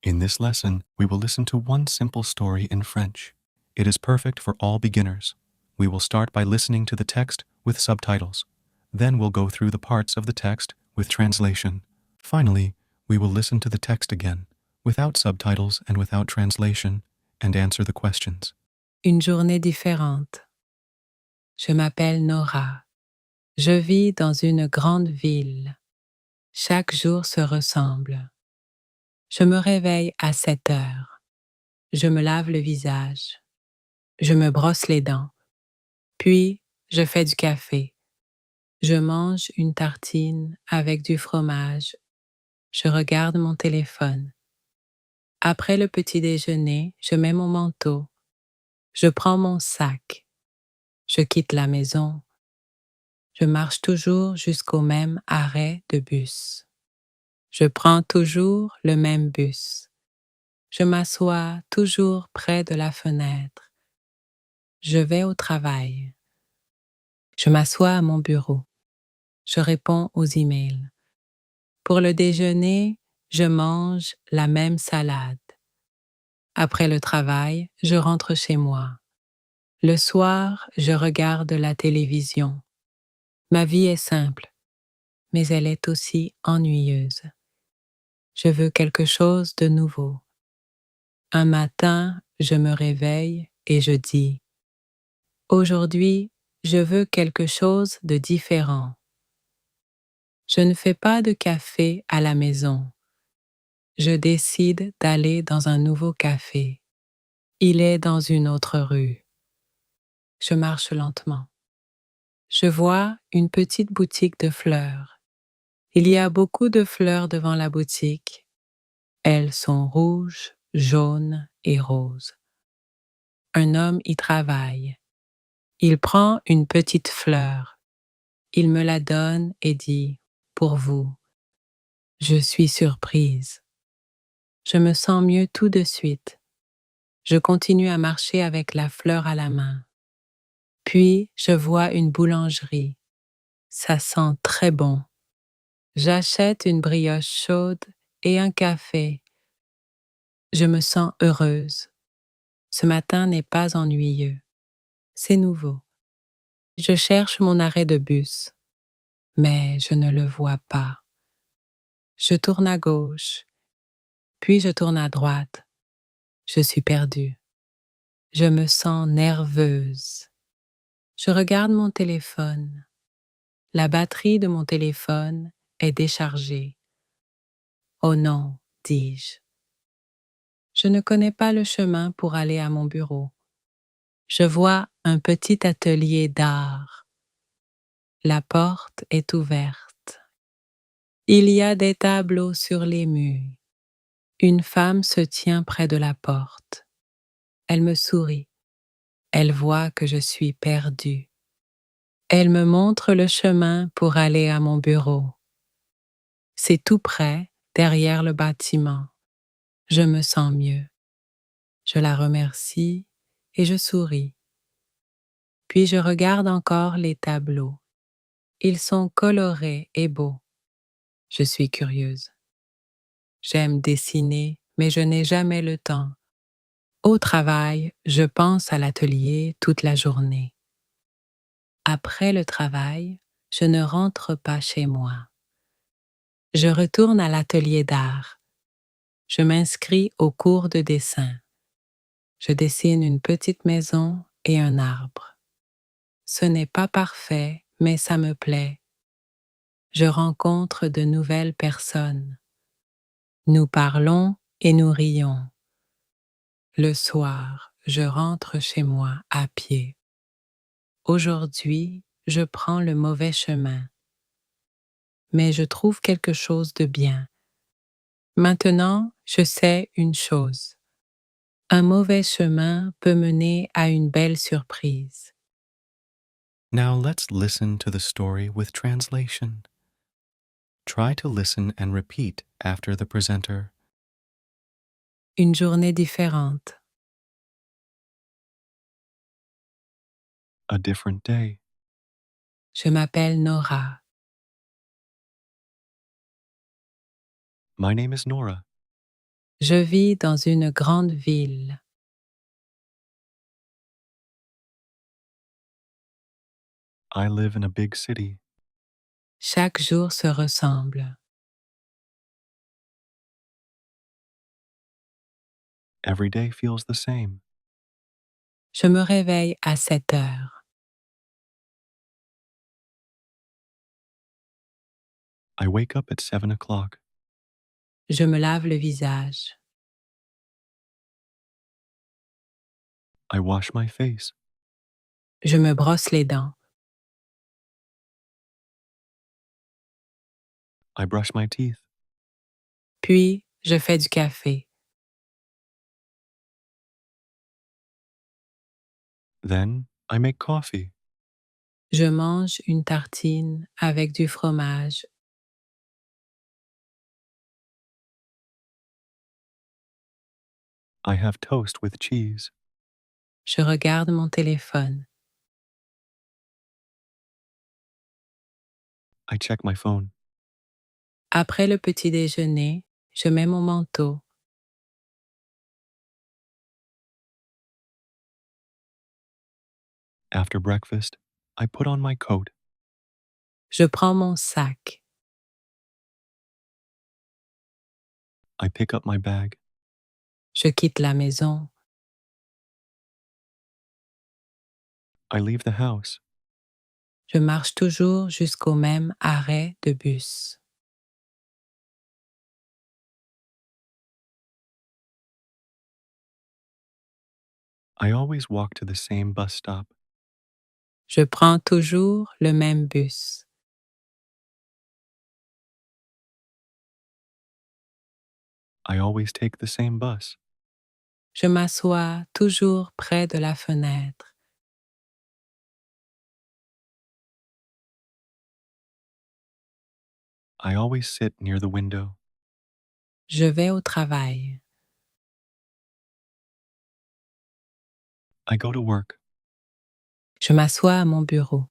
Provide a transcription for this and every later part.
In this lesson, we will listen to one simple story in French. It is perfect for all beginners. We will start by listening to the text with subtitles. Then we'll go through the parts of the text with translation. Finally, we will listen to the text again, without subtitles and without translation, and answer the questions. Une journée différente. Je m'appelle Nora. Je vis dans une grande ville. Chaque jour se ressemble. Je me réveille à 7 heures. Je me lave le visage. Je me brosse les dents. Puis, je fais du café. Je mange une tartine avec du fromage. Je regarde mon téléphone. Après le petit déjeuner, je mets mon manteau. Je prends mon sac. Je quitte la maison. Je marche toujours jusqu'au même arrêt de bus. Je prends toujours le même bus. Je m'assois toujours près de la fenêtre. Je vais au travail. Je m'assois à mon bureau. Je réponds aux emails. Pour le déjeuner, je mange la même salade. Après le travail, je rentre chez moi. Le soir, je regarde la télévision. Ma vie est simple, mais elle est aussi ennuyeuse. Je veux quelque chose de nouveau. Un matin, je me réveille et je dis, aujourd'hui, je veux quelque chose de différent. Je ne fais pas de café à la maison. Je décide d'aller dans un nouveau café. Il est dans une autre rue. Je marche lentement. Je vois une petite boutique de fleurs. Il y a beaucoup de fleurs devant la boutique. Elles sont rouges, jaunes et roses. Un homme y travaille. Il prend une petite fleur. Il me la donne et dit « Pour vous ». Je suis surprise. Je me sens mieux tout de suite. Je continue à marcher avec la fleur à la main. Puis, je vois une boulangerie. Ça sent très bon. J'achète une brioche chaude et un café. Je me sens heureuse. Ce matin n'est pas ennuyeux. C'est nouveau. Je cherche mon arrêt de bus, mais je ne le vois pas. Je tourne à gauche, puis je tourne à droite. Je suis perdue. Je me sens nerveuse. Je regarde mon téléphone. La batterie de mon téléphone est déchargée. Oh non, dis-je. Je ne connais pas le chemin pour aller à mon bureau. Je vois un petit atelier d'art. La porte est ouverte. Il y a des tableaux sur les murs. Une femme se tient près de la porte. Elle me sourit. Elle voit que je suis perdue. Elle me montre le chemin pour aller à mon bureau. C'est tout près, derrière le bâtiment. Je me sens mieux. Je la remercie et je souris. Puis je regarde encore les tableaux. Ils sont colorés et beaux. Je suis curieuse. J'aime dessiner, mais je n'ai jamais le temps. Au travail, je pense à l'atelier toute la journée. Après le travail, je ne rentre pas chez moi. Je retourne à l'atelier d'art. Je m'inscris au cours de dessin. Je dessine une petite maison et un arbre. Ce n'est pas parfait, mais ça me plaît. Je rencontre de nouvelles personnes. Nous parlons et nous rions. Le soir, je rentre chez moi à pied. Aujourd'hui, je prends le mauvais chemin. Mais je trouve quelque chose de bien. Maintenant, je sais une chose. Un mauvais chemin peut mener à une belle surprise. Now let's listen to the story with translation. Try to listen and repeat after the presenter. Une journée différente. A different day. Je m'appelle Nora. My name is Nora. Je vis dans une grande ville. I live in a big city. Chaque jour se ressemble. Every day feels the same. Je me réveille à 7 heures. I wake up at 7 o'clock. Je me lave le visage. I wash my face. Je me brosse les dents. I brush my teeth. Puis, je fais du café. Then I make coffee. Je mange une tartine avec du fromage. I have toast with cheese. Je regarde mon téléphone. I check my phone. Après le petit déjeuner, je mets mon manteau. After breakfast, I put on my coat. Je prends mon sac. I pick up my bag. Je quitte la maison. I leave the house. Je marche toujours jusqu'au même arrêt de bus. I always walk to the same bus stop. Je prends toujours le même bus. I always take the same bus. Je m'assois toujours près de la fenêtre. I always sit near the window. Je vais au travail. I go to work. Je m'assois à mon bureau.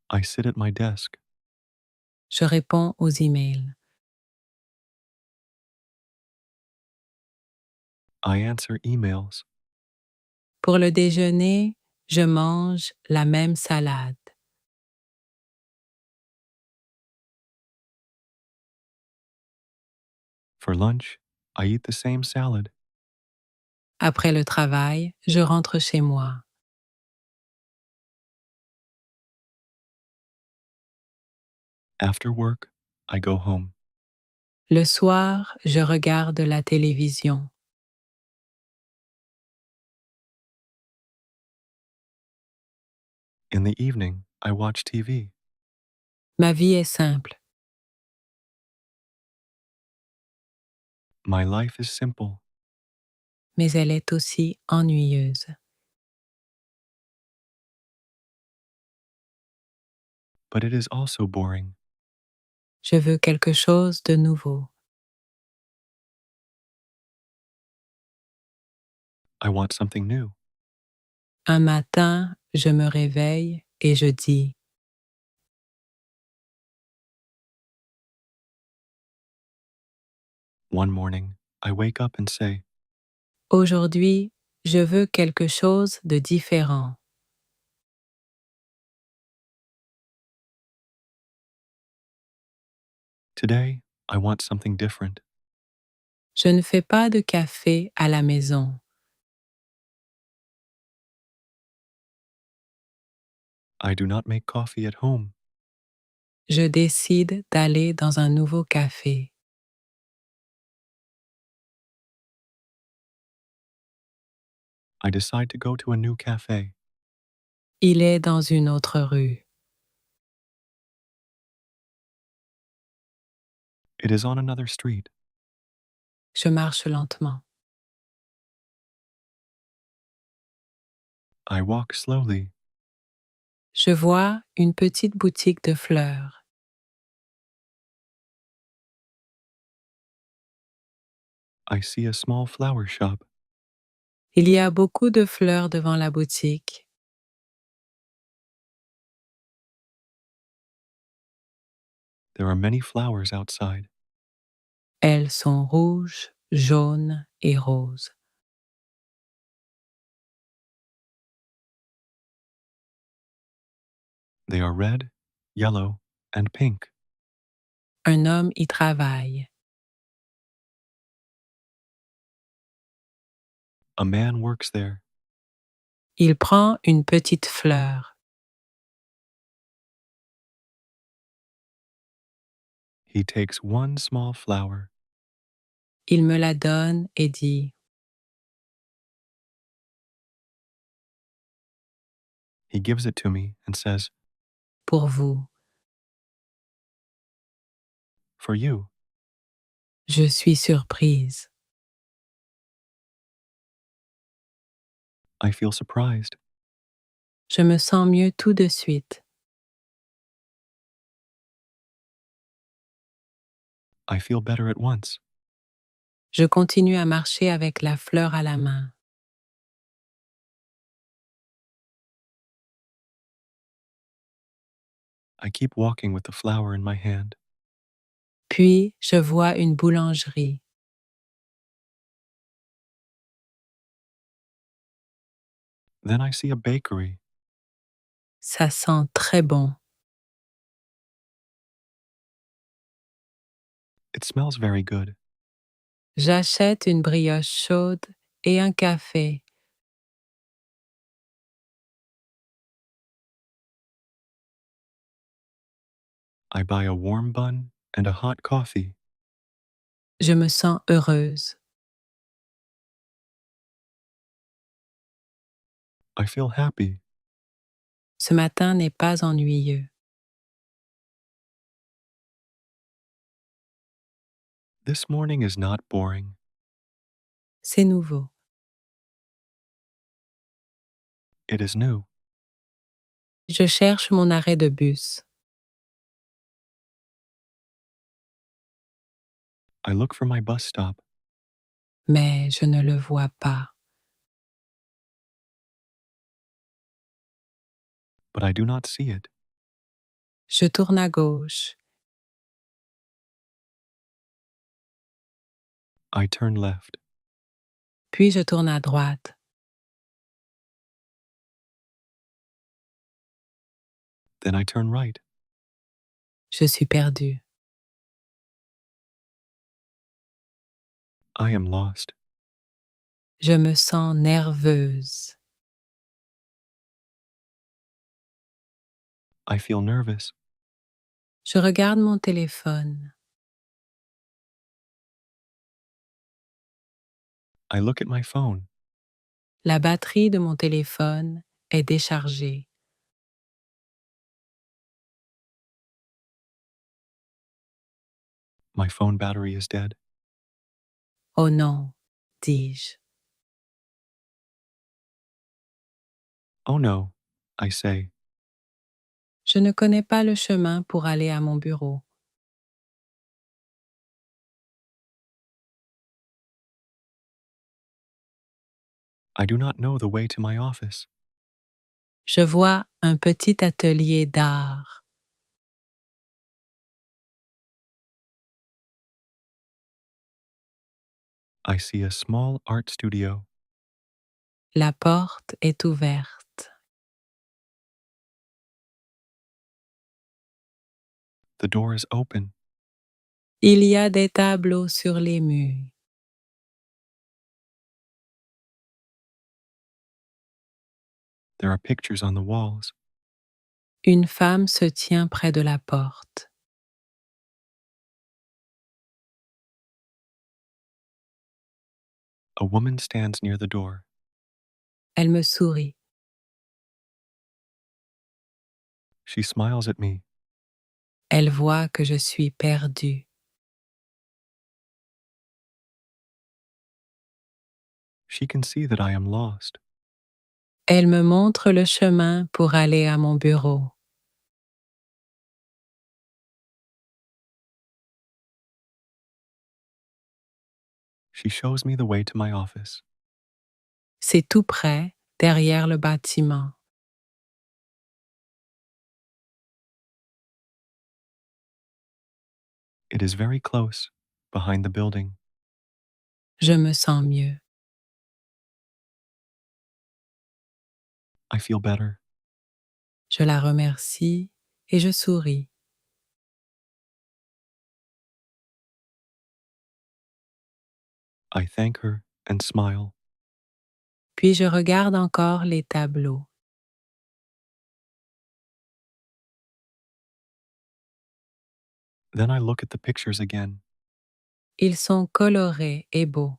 I sit at my desk. Je réponds aux emails. I answer emails. Pour le déjeuner, je mange la même salade. For lunch, I eat the same salad. Après le travail, je rentre chez moi. After work, I go home. Le soir, je regarde la télévision. In the evening, I watch TV. Ma vie est simple. My life is simple, Mais elle est aussi ennuyeuse. but it is also boring. Je veux quelque chose de nouveau. I want something new. Un matin, je me réveille et je dis, One morning, I wake up and say, aujourd'hui, je veux quelque chose de différent. Today, I want something different. Je ne fais pas de café à la maison. I do not make coffee at home. Je décide d'aller dans un nouveau café. I decide to go to a new cafe. Il est dans une autre rue. It is on another street. Je marche lentement. I walk slowly. Je vois une petite boutique de fleurs. I see a small flower shop. Il y a beaucoup de fleurs devant la boutique. There are many flowers outside. Elles sont rouges, jaunes et roses. They are red, yellow, and pink. Un homme y travaille. A man works there. Il prend une petite fleur. He takes one small flower. Il me la donne et dit: He gives it to me and says, pour vous. For you. Je suis surprise. I feel surprised. Je me sens mieux tout de suite. I feel better at once. Je continue à marcher avec la fleur à la main. I keep walking with the flower in my hand. Puis, je vois une boulangerie. Then I see a bakery. Ça sent très bon. It smells very good. J'achète une brioche chaude et un café. I buy a warm bun and a hot coffee. Je me sens heureuse. I feel happy. Ce matin n'est pas ennuyeux. This morning is not boring. C'est nouveau. It is new. Je cherche mon arrêt de bus. I look for my bus stop, Mais je ne le vois pas. but I do not see it. Je tourne à gauche. I turn left. Puis je tourne à droite. Then I turn right. Je suis perdue. I am lost. Je me sens nerveuse. I feel nervous. Je regarde mon téléphone. I look at my phone. La batterie de mon téléphone est déchargée. My phone battery is dead. Oh non, dis-je. Oh no, I say. Je ne connais pas le chemin pour aller à mon bureau. I do not know the way to my office. Je vois un petit atelier d'art. I see a small art studio. La porte est ouverte. The door is open. Il y a des tableaux sur les murs. There are pictures on the walls. Une femme se tient près de la porte. A woman stands near the door. Elle me sourit. She smiles at me. Elle voit que je suis perdue. She can see that I am lost. Elle me montre le chemin pour aller à mon bureau. She shows me the way to my office. C'est tout près, derrière le bâtiment. It is very close, behind the building. Je me sens mieux. I feel better. Je la remercie et je souris. I thank her and smile. Puis je regarde encore les tableaux. Then I look at the pictures again. Ils sont colorés et beaux.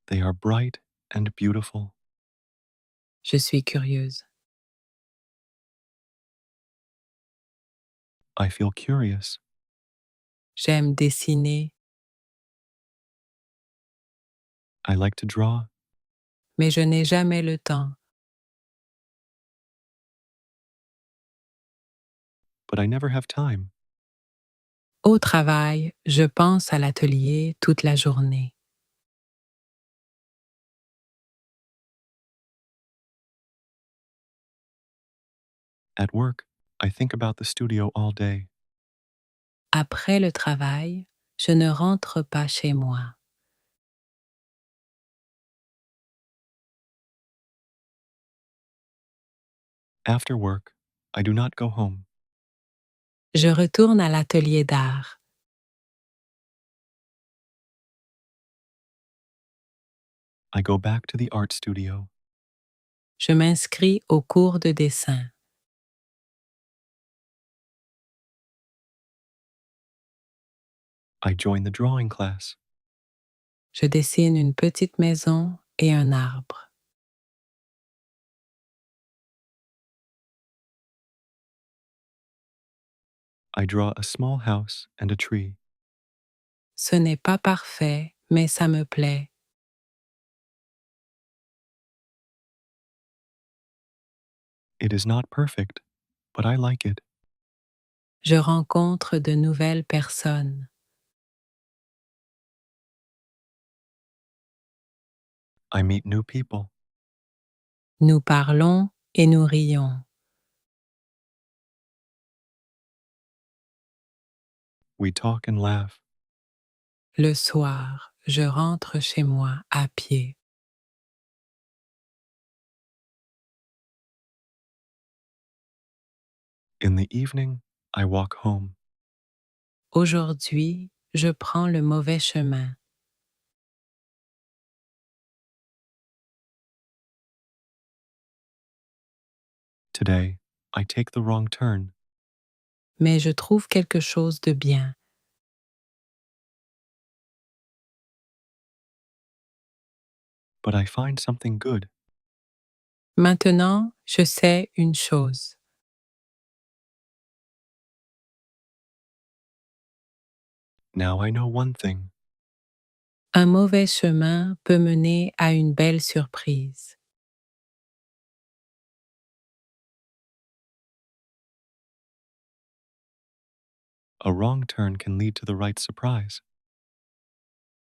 They are bright and beautiful. Je suis curieuse. I feel curious. J'aime dessiner, I like to draw, mais je n'ai jamais le temps. but I never have time. Au travail, je pense à l'atelier toute la journée. At work, I think about the studio all day. Après le travail, je ne rentre pas chez moi. After work, I do not go home. Je retourne à l'atelier d'art. I go back to the art studio. Je m'inscris au cours de dessin. I join the drawing class. Je dessine une petite maison et un arbre. I draw a small house and a tree. Ce n'est pas parfait, mais ça me plaît. It is not perfect, but I like it. Je rencontre de nouvelles personnes. I meet new people. Nous parlons et nous rions. We talk and laugh. Le soir, je rentre chez moi à pied. In the evening, I walk home. Aujourd'hui, je prends le mauvais chemin. Today, I take the wrong turn, Mais je trouve quelque chose de bien. but I find something good. Maintenant, je sais une chose. Now I know one thing. Un mauvais chemin peut mener à une belle surprise. A wrong turn can lead to the right surprise.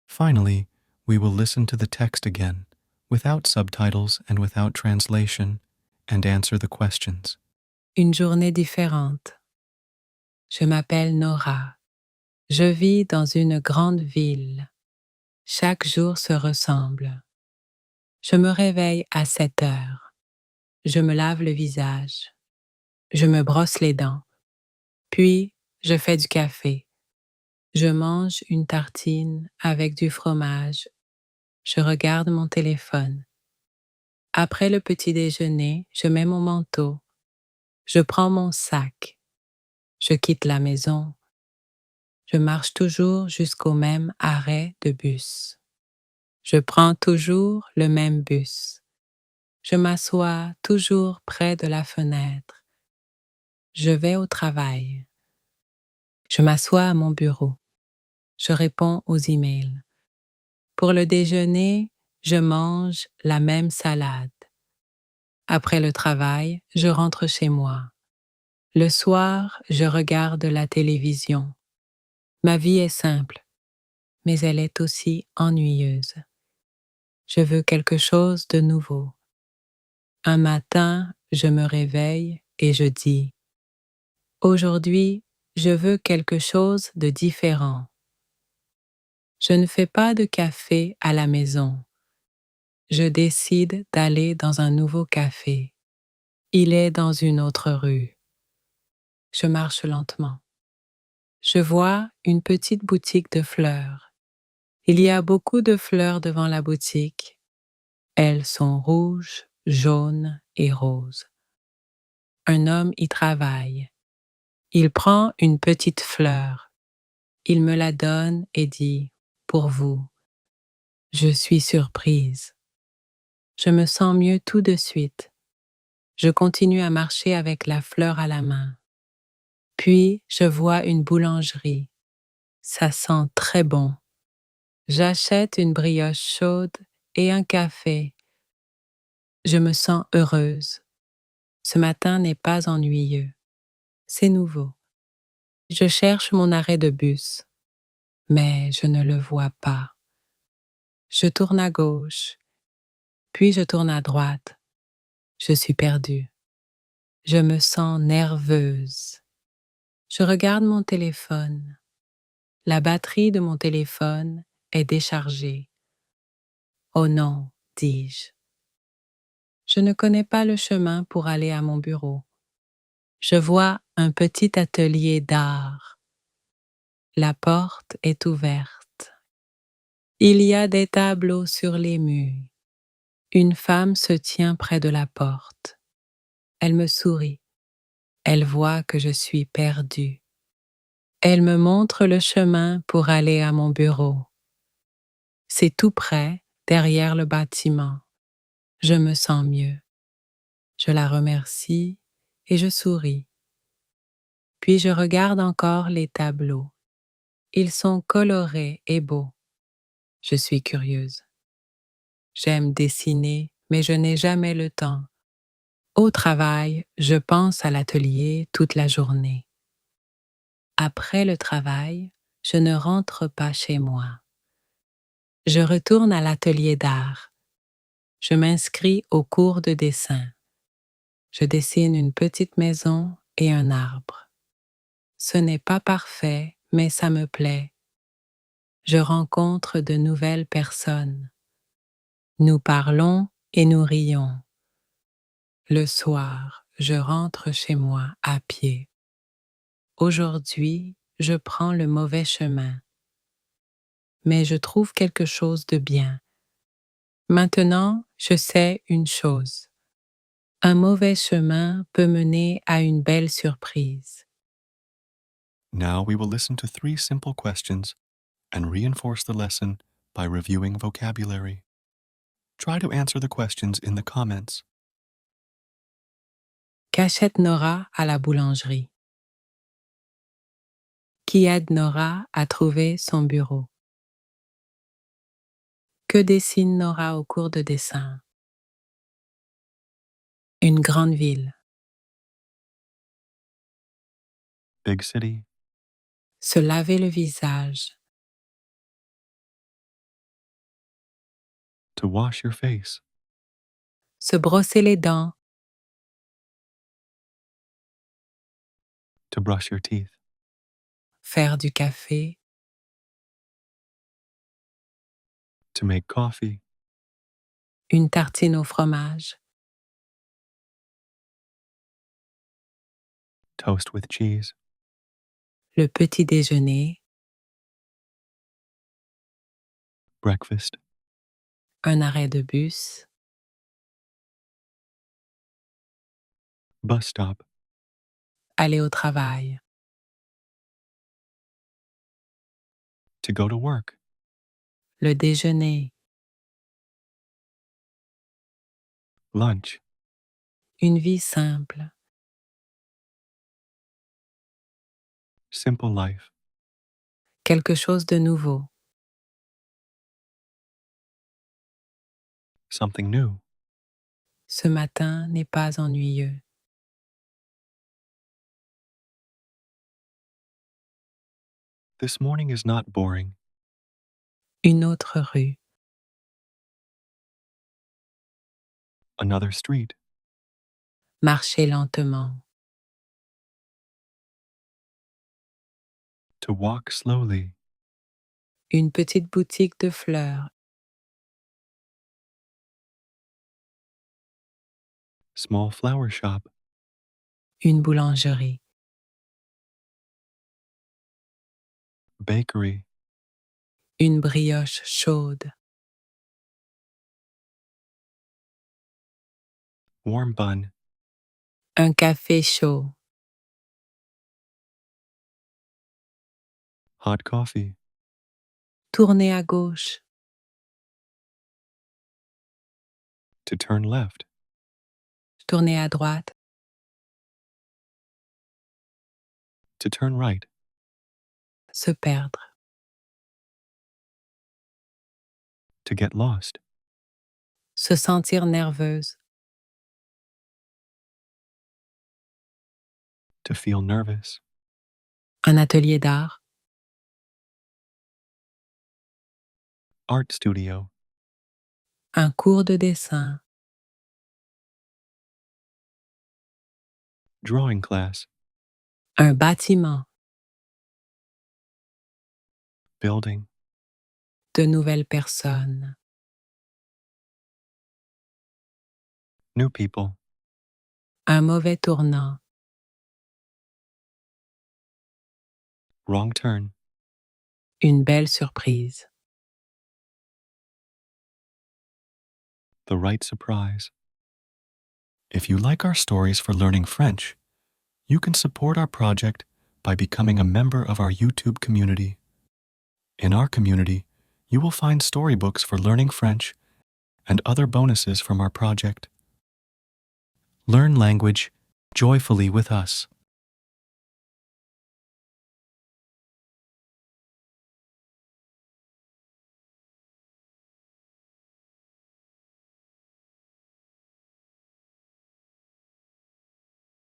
Finally, we will listen to the text again, without subtitles and without translation, and answer the questions. Une journée différente. Je m'appelle Nora. Je vis dans une grande ville. Chaque jour se ressemble. Je me réveille à 7 heures. Je me lave le visage. Je me brosse les dents. Puis, je fais du café. Je mange une tartine avec du fromage. Je regarde mon téléphone. Après le petit déjeuner, je mets mon manteau. Je prends mon sac. Je quitte la maison. Je marche toujours jusqu'au même arrêt de bus. Je prends toujours le même bus. Je m'assois toujours près de la fenêtre. Je vais au travail. Je m'assois à mon bureau. Je réponds aux emails. Pour le déjeuner, je mange la même salade. Après le travail, je rentre chez moi. Le soir, je regarde la télévision. Ma vie est simple, mais elle est aussi ennuyeuse. Je veux quelque chose de nouveau. Un matin, je me réveille et je dis Aujourd'hui, je veux quelque chose de différent. Je ne fais pas de café à la maison. Je décide d'aller dans un nouveau café. Il est dans une autre rue. Je marche lentement. Je vois une petite boutique de fleurs. Il y a beaucoup de fleurs devant la boutique. Elles sont rouges, jaunes et roses. Un homme y travaille. Il prend une petite fleur. Il me la donne et dit: Pour vous. Je suis surprise. Je me sens mieux tout de suite. Je continue à marcher avec la fleur à la main. Puis je vois une boulangerie. Ça sent très bon. J'achète une brioche chaude et un café. Je me sens heureuse. Ce matin n'est pas ennuyeux. C'est nouveau. Je cherche mon arrêt de bus, mais je ne le vois pas. Je tourne à gauche, puis je tourne à droite. Je suis perdue. Je me sens nerveuse. Je regarde mon téléphone. La batterie de mon téléphone est déchargée. Oh non, dis-je. Je ne connais pas le chemin pour aller à mon bureau. Je vois un petit atelier d'art. La porte est ouverte. Il y a des tableaux sur les murs. Une femme se tient près de la porte. Elle me sourit. Elle voit que je suis perdue. Elle me montre le chemin pour aller à mon bureau. C'est tout près, derrière le bâtiment. Je me sens mieux. Je la remercie et je souris. Puis je regarde encore les tableaux. Ils sont colorés et beaux. Je suis curieuse. J'aime dessiner, mais je n'ai jamais le temps. Au travail, je pense à l'atelier toute la journée. Après le travail, je ne rentre pas chez moi. Je retourne à l'atelier d'art. Je m'inscris au cours de dessin. Je dessine une petite maison et un arbre. Ce n'est pas parfait, mais ça me plaît. Je rencontre de nouvelles personnes. Nous parlons et nous rions. Le soir, je rentre chez moi à pied. Aujourd'hui, je prends le mauvais chemin. Mais je trouve quelque chose de bien. Maintenant, je sais une chose. Un mauvais chemin peut mener à une belle surprise. Now we will listen to 3 simple questions and reinforce the lesson by reviewing vocabulary. Try to answer the questions in the comments. Qu'achète Nora à la boulangerie? Qui aide Nora à trouver son bureau? Que dessine Nora au cours de dessin? Une grande ville. Big city, Se laver le visage. to wash your face, Se brosser les dents. to brush your teeth, Faire du café. to make coffee, Une tartine au fromage. toast with cheese, Le petit déjeuner. breakfast, Un arrêt de bus. bus stop, Aller au travail. to go to work, Le déjeuner. lunch, Une vie simple. simple life, Quelque chose de nouveau. something new. Ce matin n'est pas ennuyeux. This morning is not boring. Une autre rue. Another street, Marcher lentement. To walk slowly. Une petite boutique de fleurs. Small flower shop. Une boulangerie. Bakery. Une brioche chaude. Warm bun. Un café chaud. Hot coffee. Tournez à gauche. To turn left. Tournez à droite. To turn right. Se perdre. To get lost. Se sentir nerveuse. To feel nervous. Un atelier d'art. Art studio. Un cours de dessin. Drawing class. Un bâtiment. Building. De nouvelles personnes. New people. Un mauvais tournant. Wrong turn. Une belle surprise. The right surprise. If you like our stories for learning French, you can support our project by becoming a member of our YouTube community. In our community, you will find storybooks for learning French and other bonuses from our project. Learn language joyfully with us.